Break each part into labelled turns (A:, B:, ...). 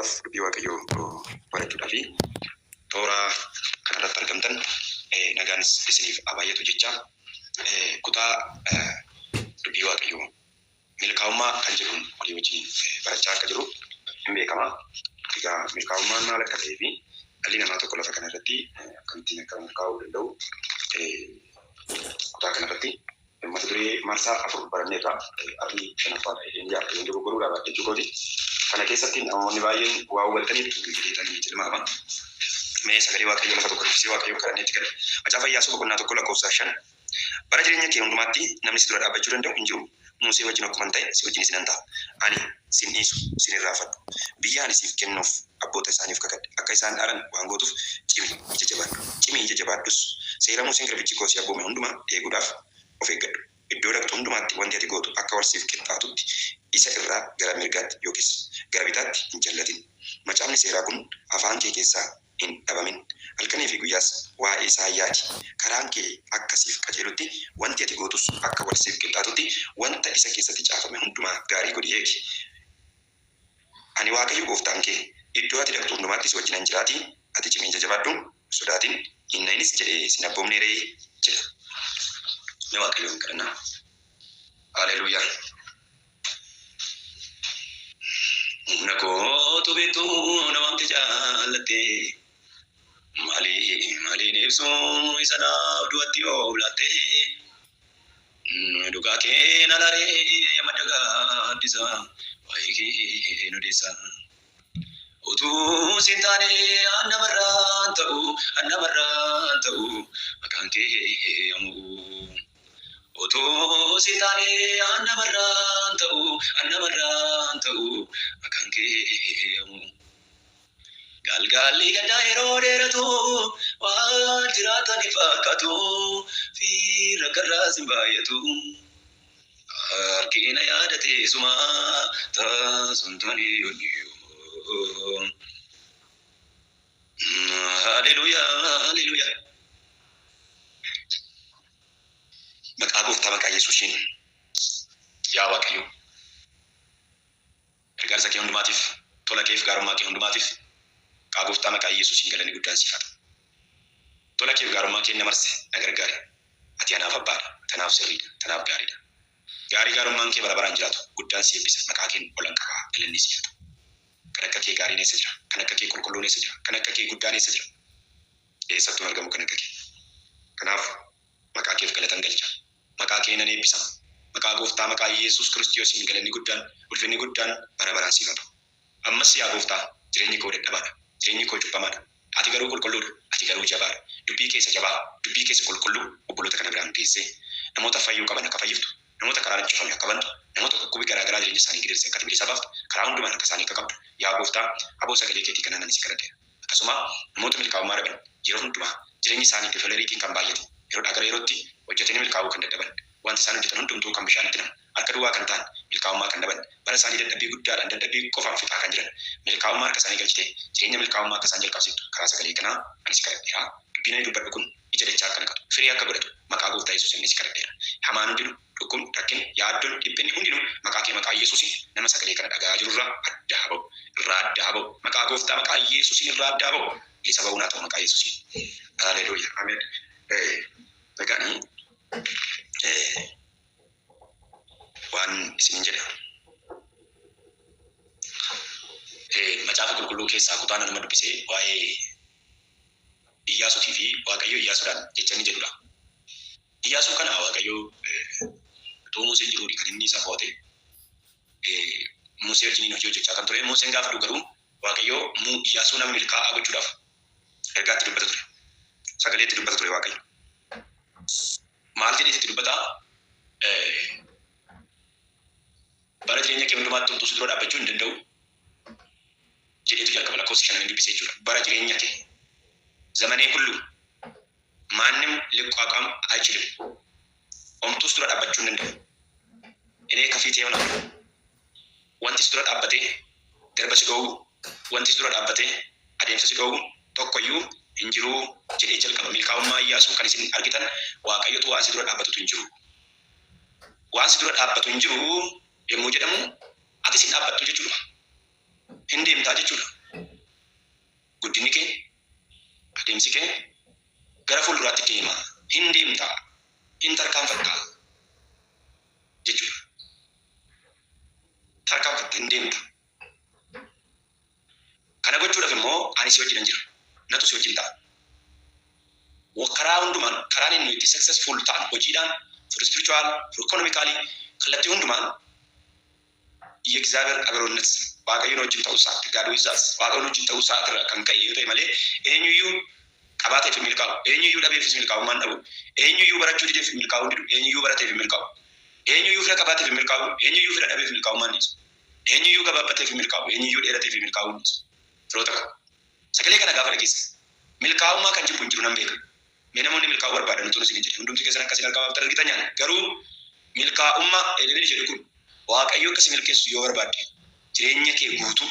A: Kanaaf dubbii Waaqayyoo barachuudhaaf toora kanarratti argamtan nagaan isiniif abaayatu jecha kutaa dubbii Waaqayyoo milkaa'ummaa kan jedhuun walii wajjin barachaa akka jiru hin beekama. Egaa milkaa'ummaan maal akka ta'ee fi dhalli namaa tokko lafa kanarratti akkamittiin akka milkaa'uu danda'u kutaa kanarratti mata duree marsaa 4 baranneerra arni shanaffaadha jedhanii yaadanii jiru goruudhaaf jechuudha. Kana keessatti namoonni baay'een waa hubataniif jedhanii jedhama. Mee sagalee Waaqayyoo lafa tokko dubbisee Waaqayyoo kadhanneetti gala. Macaafa Iyyaasuu boqonnaa 1 lakkoofsa 5. Bara jireenya kee hundumaatti namni si dura dhaabbachuu danda'u hin jiru. Musee wajjin akkuma ta'e si wajjin isinan ta'a. Ani sin dhiisu sin irraafadhu. Biyya ani siif kennuuf abboota isaaniif kakadhe akka isaan dhaalan waan gootuuf cimii ija jabaadhu. Cimii ija jabaadhus seera Museen garbichi koo si abboome hundumaa eeguudhaaf of eeggadhu. Iddoo dhaqxu hundumaatti wanti ati gootu akka warsiif qixxaatutti isa irraa gara mirgaatti yookiis gara bitaatti hin jallatin. Macaafni seeraa kun afaan kee keessaa hin dhabamin. Halkanii fi guyyaas waa'ee isaa yaadi. Karaan kee akkasiif qajeelutti wanti ati gootus akka warsiif qixxaatutti wanta isa keessatti caafame hundumaa gaarii godhi eegi. Ani Waaqayyo gooftaan kee iddoo ati dhaqxu hundumaatti si wajjin jiraadha. Ati cimii ija jabaadhu sodaatin hin na'inis jedhee sin abboomne ree jedha. Mee Waaqayyoon kadhannaa. Haleluuyaa. Humna kootu beektu namatti jaallatte. Maaliin ibsuu isa naaf du'atti oolaatte. Dhugaa kee nalaree yamada gaaddisa. Waa'ee kee nu deessa. Utuu siin taane annamarraan ta'u maqaan kee yommuu. Utuu siin taane annamarraan ta'u maqaan kee yommuu. Galgalli gaddaa yeroo dheeratu waan jiraatan fakkaatu fi rakkarraas hin baay'atu. Harkina yaadate suma taasumtani yommuu. Haleluuyaa. Maqaa gooftaa maqaa Yesuusiin yaa Waaqayyo. Gargaarsa kee hundumaatiif, tola keef gaarummaa kee hundumaatiif maqaa gooftaa maqaa Yesuusiin galanni guddaan siif haa ta'u. Tola keef gaarummaa kee na marse na gargaari. Ati anaaf abbaadha, tanaaf sirriidha, tanaaf gaariidha. Gaarii gaarummaan kee bara baraan jiraatu guddaan si eebbisa. Maqaa keen olan qabaa galanni siif haa ta'u. Kan akka kee gaariin eessa jira? Kan akka kee qulqulluun eessa jira? Kan akka kee guddaan eessa jira? Eessattuu argamu kan akka kee. Kanaaf maqaa keef galatan galcha. Maqaa kee nan eebbisa. Maqaa gooftaa maqaa Yesuus Kiristoosiin galanni guddaan, ulfinni guddaan bara baraan siif haa ta'u. Ammas yaa gooftaa jireenyi koo dadhabaadha. Jireenyi koo cubbamaadha. Ati garuu qulqulluudha. Ati garuu jabaadha. Dubbii keessa jabaa, dubbii keessa qulqulluu obboloota kana biraan teessee namoota fayyuu qaban akka fayyiftu, namoota karaa cufame akka bantu, namoota dhukkubii garaa garaa jireenya isaanii gidirse akka bilisa baaftu, karaa hundumaan akka isaanii akka qabdu. Yaa gooftaa aboo sagalee keetii kanaan ani si kadhadheera. Akkasuma namoota milkaa'ummaa dhaban yeroo hundumaa jireenyi isaanii teefalariitiin kan baay'ate yeroo gara yerootti hojjetanii milkaa'uu kan dadhaban wanti isaan hojjetan hundumtuu kan bishaanitti namu harka duwwaa kan ta'an milkaa'ummaa kan dhaban bara isaanii dadhabbii guddaadhaan dadhabbii qofaan fixaa kan jiran milkaa'ummaa harka isaanii galchitee jireenya milkaa'ummaa akka isaan jalqabsiiftu karaa sagalee kanaa ani si kadhadheera. Dubbiin ani dubbadhu kun ija dachaa akka naqatu firii akka godhatu maqaa gooftaa Yesuusiin si kadhadheera. Hamaan hundinuu dhukkubni rakkinni yaaddoon dhiphinni hundinuu maqaa kee maqaa Yesuusiin nama sagalee kana dhaga'aa jirurraa addaa ba'u irraa addaa ba'u maqaa gooftaa maqaa Yesuusiin irraa addaa ba'u bilisa ba'uu naa ta'u maqaa Yesuusiin. Haleluuyaa. Ameen. Nagaanii waan isiniin jedha. Macaafa qulqulluu keessaa kutaa nama dubbisee waa'ee Iyyaasuutii fi Waaqayyo Iyyaasuudhaan jecha inni jedhudha. Iyyaasuu kana Waaqayyo utuu Museen jiruudha kan inni isa fo'ate. Musee wajjiniin hojii hojjechaa kan ture. Museen gaafa dhufu garuu Waaqayyo Iyyaasuu nama milkaa'aa gochuudhaaf ergaatti dubbata ture. Sagaleetti dubbata ture Waaqayyo. Maal jedheetti dubbata? Bara jireenya kee hundumaatti homtuu si dura dhaabbachuu hin danda'u jedheetu jalqaba lakkoofsa 5 dubbisee jechuudha. Bara jireenya kee zamanee kullu maannim liqaaqam አይችልም homtuu si dura dhaabbachuu hin danda'u. Inni kafiitee mana wanti si dura dhaabbatee darba si ga'u wanti si dura dhaabbatee adeemsa si ga'u tokkoyyuu hin jiru jedhee jalqaba. Milkaa'ummaa Iyyaasuu kan isin argitan Waaqayyotu waan si dura dhaabbatu hin jiru. Waan si dura dhaabbatu hin jiru yommuu jedhamu ati sin dhaabbattu jechuudha. hin deemtaa jechuudha. Guddinni kee adeemsi kee gara fuulduraatti deema. Hin deemtaa, hin tarkaanfattaa jechuudha. Tarkaanfatta hin deemta. Kana gochuudhaaf immoo ani si wajjin jira. Natu si wajjin ta'a. Karaa hundumaan karaan inni itti successful ta'an hojiidhaan, for spiritual, for economically kallattii hundumaan የእግዚአብሔር አብሮነት waaqayyoon wajjin ta'uu isaatti gaaduu isaas waaqayyoon wajjin ta'uu isaatti kan ka'e yoo ta'e malee eenyuyyuu qabaateef milkaa'u, eenyuyyuu dhabeefis milkaa'ummaan dhabu, eenyuyyuu barachuu dideef milkaa'uu didu, eenyuyyuu barateef milkaa'u, eenyuyyuu fira qabaateef milkaa'u, eenyuyyuu fira dhabeef milkaa'ummaan dhiisu, eenyuyyuu gabaabbateef milkaa'u, eenyuyyuu dheerateef milkaa'uu dhiisu. Firoota qaba. Sagalee kana gaafa dhageessa milkaa'ummaa kan jibbu hin jiru nan beeka. Mee namoonni milkaa'uu barbaadan utuu isin hin jedhe hundumti keessan akkasiin argamaa argitan nyaan garuu milkaa'ummaa edeni jedhu kun waaqayyo akkasii milkeessu yoo barbaadde jireenya kee guutuu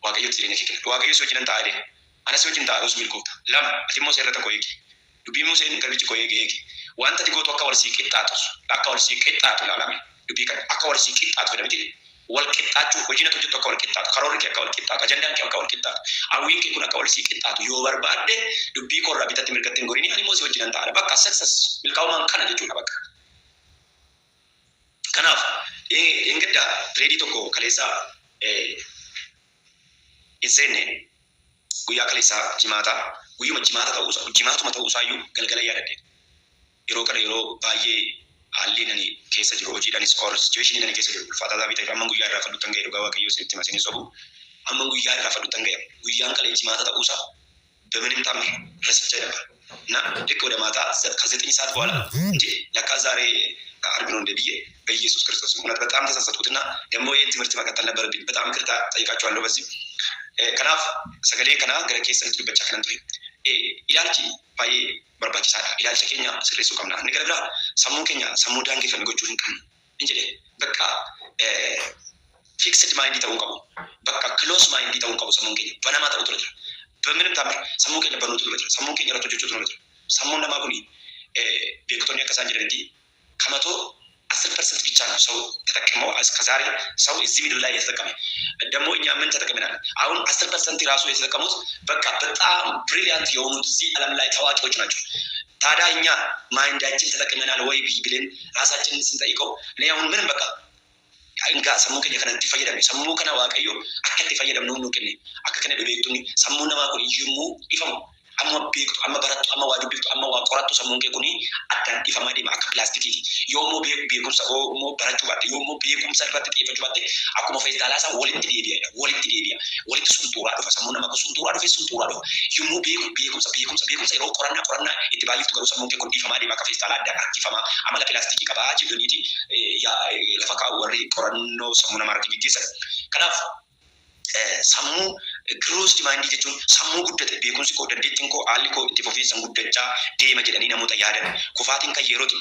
A: waaqayyo jireenya kee kenna. Waaqayyo si wajjin taa'ee anas wajjin taa'us milkoofta. Lama ati immoo seerra tokko eegi. Dubbii Museen garbichi koo eegi. Wanta ati gootu akka wal sii qixxaatus akka wal sii qixxaatu ilaalame. Dubbii kana akka wal sii qixxaatu jedhamti. Wal qixxaachuu hojiin ati hojjettu akka wal qixxaatu, karoorri kee akka wal qixxaatu, ajandaan kee akka wal qixxaatu, hawwiin kee kun akka wal sii qixxaatu yoo barbaadde dubbii koo irraa bitatti mirgatti hin gorini ani immoo si wajjin taa'adha. Bakka success milkaa'ummaan kana jechuudha bakka. Kanaaf ingidda tireedii tokko kaleessaa hin seenne guyyaa kaleessaa guyyuma jimaatuma ta'uusaayyuu galgala yaadadde. Yeroo kana yeroo baay'ee haalli nani keessa jiru hojiidhaanis or situationii nani keessa jiru ulfaataa ta'e amma guyyaa irraa fadhuutan ga'e dhugaa waaqayyoo isinitti himasinis sobu amma guyyaa irraa fadhuutan ga'e guyyaan kalee jimaata ta'uusaa በምንም ታምር ረስቼ ነበር እና ልክ ወደ ማታ ከ9 ሰዓት በኋላ እንዴ ለካ ዛሬ ዓርብ ነው እንደ ብዬ በኢየሱስ ክርስቶስ እውነት በጣም ተሳሳትኩትና ደግሞ ይህን ትምህርት መቀጠል ነበረብኝ። በጣም ይቅርታ ጠይቃችኋለሁ። በዚህ ከናፍ ሰገሌ ከና ገረ ኬሰን ትበቻ ከነንቱ ኢላልቺ ባይ በርባቺሳዳ ኢላልቺ ኬኛ ስሬሱ ቀምና ነገር ብላ ሰሙ ኬኛ ሰሙ ዳንጌ ፈንጎቹን ቀም እንጂ በቃ ፊክስድ ማይንድ ተወንቀው በቃ ክሎስ ማይንድ ተወንቀው ሰሙ ኬኛ በነማ ተውጥረት በምንም ታምር ሰሙ ኬኛ በኖቱ ነው ሰሙ ኬኛ ረቶጆቹ ነው ሰሙ እንደማጉኒ ቤክቶኒያ ከሳንጀረንቲ ከመቶ 10% ብቻ ነው ሰው ተጠቅመው እስከዛሬ ሰው እዚህ ምድር ላይ የተጠቀመ ደግሞ እኛ ምን ተጠቅመናል? አሁን 10% ራሱ የተጠቀሙት በቃ በጣም ብሪሊያንት የሆኑት እዚህ ዓለም ላይ ታዋቂዎች ናቸው። ታዲያ እኛ ማይንዳችን ተጠቅመናል ወይ ብለን ራሳችንን ስንጠይቀው እኔ አሁን ምንም በቃ እንጋ ሰሙ ከኛ ከነንቲ ፈየደም ሰሙ ከና ዋቀዮ አከቲ ፈየደም ነው ነው ከኔ አከከነ በቤቱኒ ሰሙ ነማቆ ይሙ ይፈሙ amma beektu amma barattu amma waa dubbiftu amma waa qorattu sammuun kee kuni addaan dhifamaa deema akka pilaastikiiti. Yoommoo beekumsa yoommoo barachuu baatte yoommoo beekumsa irratti xiyyeeffachuu baatte akkuma feestaalaa isaa walitti deebi'a walitti suntuuraa dhufa sammuun nama kun suntuuraa dhufa yoommoo beekumsa yeroo qorannaa itti baay'iftu garuu sammuun kee kun dhifamaa deema akka feestaalaa addaan harkifamaa amala pilaastikii qabaa jedhaniiti lafa kaa'u warri qorannoo sammuu namaa irratti gaggeessan. Kanaaf sammuu ግሮስድ ማይንድ jechuun sammuu guddate beekumsi koo dandeettiin koo haalli koo itti fufiinsan guddachaa deema jedhanii namoota yaadan kufaatiin kan yerooti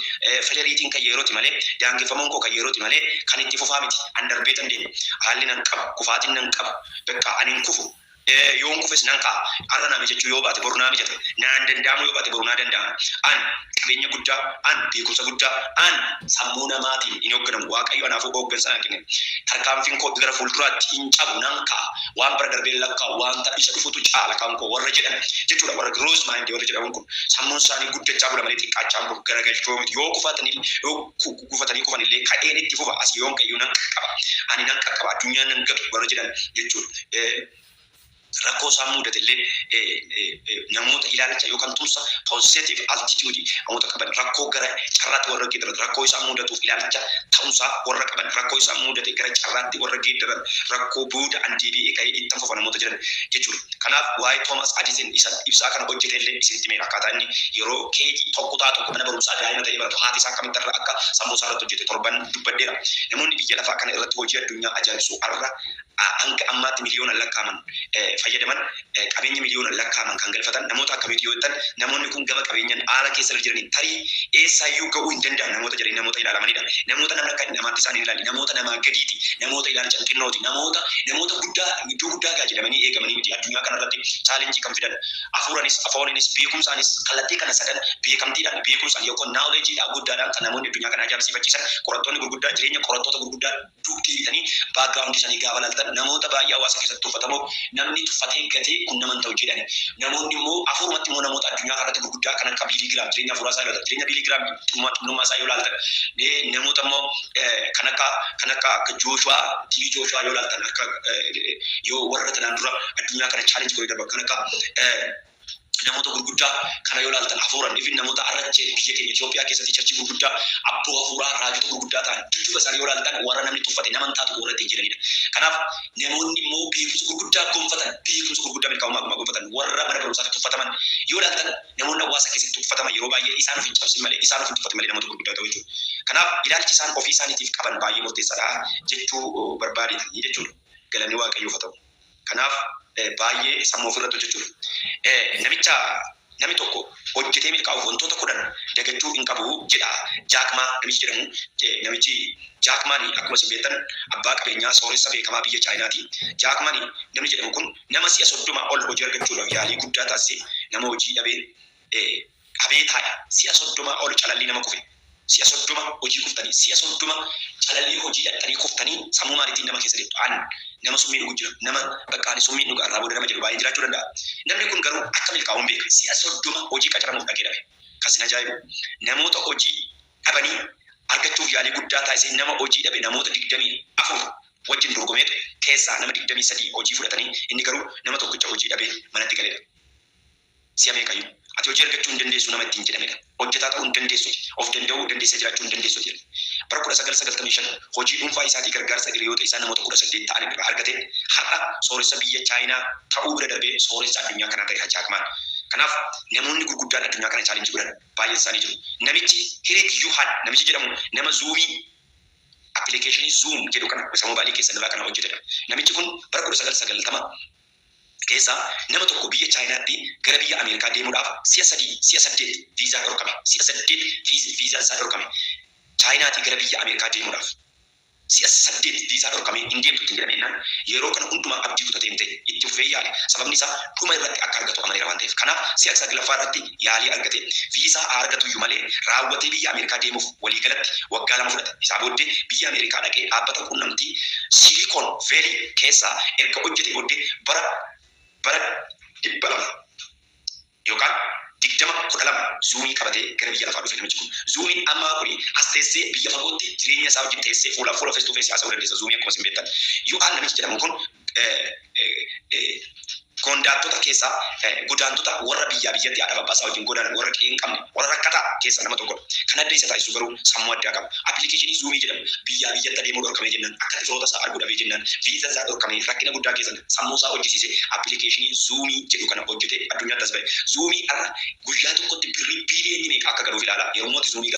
A: federiitiin kan yerooti malee daangeffamuun koo kan yerooti malee kan itti fufaa miti an darbeetan deema haalli nan qaba kufaatiin nan qaba bakka anin kufu yoon kufes nan ka'a har'a naami jechuu yoo baate boru naami jette naan danda'amu yoo baate boru naa danda'ama an qabeenya guddaa an beekumsa guddaa an sammuu namaatiin hin hoogganamu waaqayyo anaafuu hooggansa naa kenne tarkaanfiin koo gara fuulduraatti hin cabu nan ka'a waan bara darbee lakkaa wanta isa dhufutu caala kan koo warra jedhan jechuudha warra gross mind warra jedhaman kun sammuun isaanii guddachaa bula malee xiqqaachaa bulu garagalchoo miti yoo kufatanii kufanillee ka'een itti fufa as yoon kayyuu nan qaqqaba ani nan qaqqaba addunyaan nan gatu warra jedhan jechuudha. Rakkoo isaa mudatillee namoota ilaalcha yookaan tumsa positive altitude namoota qaban rakkoo gara carraatti warra geeddaran rakkoo isaa mudatuuf ilaalcha ta'umsaa warra qaban rakkoo isaa mudate gara carraatti warra geeddaran rakkoo buuda andeebi'ee ka'ee itti fufa namoota jiran jechuudha. Kanaaf waa'ee Toomas Adiisin ibsaa kana hojjetellee isinitti mee akkaataa inni yeroo keejii tokko mana barumsaa daa'ima ta'ee baratu haati isaa akkamitti irra akka sammuu isaa irratti hojjete torban dubbaddeera. Namoonni biyya lafaa kana irratti hojii addunyaa ajaa'ibsu har'a hanga ammaatti miliyoona lakkaaman fayyadaman qabeenya miliyoona lakkaaman kan galfatan namoota akkamitti yoo ta'an namoonni kun gama qabeenyaan haala keessa jiranii tarii eessaayyuu ga'uu hin danda'an namoota jedhanii namoota ilaalamanidha. Namoota namni akka namaatti isaanii ilaali namoota namaa gadiiti namoota ilaalcha xinnooti namoota guddaa iddoo guddaa gaajidhamanii eegamanii miti addunyaa kanarratti chaalenjii kan fidan hafuuranis afooninis beekumsaanis kallattii kana sadan beekamtiidhaan beekumsaan yookaan naawuleejiidhaan guddaadhaan kan namoonni addunyaa kana ajaa'ibsiifachiisan qorattoonni gurguddaa jireenya qorattoota gurguddaa dugdeedhanii baakgiraawundii isaanii gaafa laaltan namoota baay'ee hawaasa keessatti tuffatamoo namni tuffatee gatee kun naman ta'u jedhani namoonni immoo hafuurumatti immoo namoota addunyaa kanarratti gurguddaa kan akka biiligiraam jireenya hafuuraa isaa yoo ta'an jireenya biiligiraam xummaa isaa yoo laaltan namoota immoo kan akka Jooshuwaa TV Jooshuwaa yoo laaltan akka yoo warra tanaan dura addunyaa kana chaalenjii godhee darba kan akka namoota gurguddaa kana yoo laaltan hafuuraan ifin namoota arrachee biyya keenya Itoophiyaa keessatti charchii gurguddaa abboo hafuuraa raajota gurguddaa ta'an dudduuba isaanii yoo laaltan warra namni tuffate naman taatu warra ittiin jiranidha. Kanaaf namoonni immoo beekumsa gurguddaa gonfatan beekumsa gurguddaa milkaa'ummaa gonfatan warra mana barumsaatti tuffataman yoo laaltan namoonni hawaasa keessatti tuffataman yeroo baay'ee isaan of hin cabsin malee isaan of hin tuffatan malee namoota gurguddaa ta'u jechuudha. Kanaaf ilaalchi isaan ofii isaaniitiif qaban baay'ee murteessaadha jechuu barbaadetanii jechuudha. Galanni Waaqayyoof haa ta'u. Kanaaf baay'ee sammuu ofirratti hojjechuudha. Namni tokko hojjetee milkaa'uuf wantoota 10 dagachuu hin qabu jedha Jaak Maa namichi jedhamu namichi Jaak Maa akkuma isin beektan abbaa qabeenyaa sooressa beekamaa biyya Chaayinaati. Jaak Maa namni jedhamu kun nama si'a 30 ol hojii argachuudhaaf yaalii guddaa taasise nama hojii dhabee taa'e si'a 30 ol calallii nama kufe. Si'a 30 hojii kuftanii si'a 30 calallii hojii dhaqanii kuftanii sammuu maaliitiin nama keessa deemtu nama summii dhugu jira nama bakkaan summii dhugaa irraa booda nama jedhu baay'ee jiraachuu danda'a. Namni kun garuu akka milkaa'uun beeka si'a 30 hojii qacaramuuf dhaqee dhabe. Kasin ajaa'ibu namoota hojii dhabanii argachuuf yaalii guddaa taasise nama hojii dhabe namoota 24 wajjin dorgomeetu keessaa nama 23 hojii fudhatanii inni garuu nama tokkicha hojii dhabee manatti galeedha. Si'a meeqayyuu ati hojii argachuu hin dandeessu nama ittiin jedhamedha. Hojjetaa ta'uu hin dandeessu of danda'uu dandeessee jiraachuu hin dandeessu jedhe. Bara 1995 hojii dhuunfaa isaatii gargaarsa hiriyoota isaa namoota 18 ta'an irraa argate har'a sooressa biyya Chaayinaa ta'uu bira darbee sooressa addunyaa kanaa ta'e Jaak Maa. Kanaaf namoonni gurguddaan addunyaa kana chaalenjii godhan baay'een isaanii jiru. Namichi Hiriik Yuuhaan namichi jedhamu nama zuumii appilikeeshinii zuum jedhu kana isa mobaayilii keessa irraa kana hojjetedha. Namichi kun bara 1990 keessa nama tokko biyya Chaayinaatti gara biyya Ameerikaa deemuudhaaf si'a 8 viizaa dhorkame. Si'a 8 viizaa isaa dhorkame. Chaayinaatti gara biyya Ameerikaa deemuudhaaf si'a 8 viizaa dhorkame hin deemtu ittiin jedhameenyaan yeroo kana hundumaa abdii kutatee hin ta'e itti ufee yaale. Sababni isaa dhuma irratti akka argatu amaneera waan ta'eef. Kanaaf si'a 9 irratti yaalii argate viizaa argatu iyyuu malee raawwatee biyya Ameerikaa deemuuf waliigalatti waggaa 2 fudhate. Isaa booddee biyya Ameerikaa dhaqee dhaabbata quunnamtii Siilikoon Veelii keessa erga hojjete booddee bara 200 yookaan 2012 zuumii qabatee gara biyya lafaa dhufe namichi kun. Zuumiin ammaa kuni as teessee biyya fagootti jireenya isaa wajjin teessee fuula face to face haasa'uu dandeessa. Zuumii akkuma isin beektan. Yuu'aan namichi jedhamu kun godaantota keessaa godaantota warra biyyatti haadha abbaa isaa wajjin godaanan warra qe'ee hin qabne warra rakkataa keessa nama tokkodha. Kan adda isa taasisu garuu sammuu addaa qaba. Appilikeeshinii zuumii jedhamu biyyatti adeemuu dhorkamee jennaan akka firoota isaa arguu dhabee jennaan viizaa isaa dhorkamee rakkina guddaa keessan sammuu isaa hojjisiise appilikeeshinii zuumii jedhu kana hojjetee addunyaatti as ba'e. Zuumii har'a guyyaa tokkotti birrii biiliyoonii meeqa akka galuuf ilaala yeroo mootii zuumii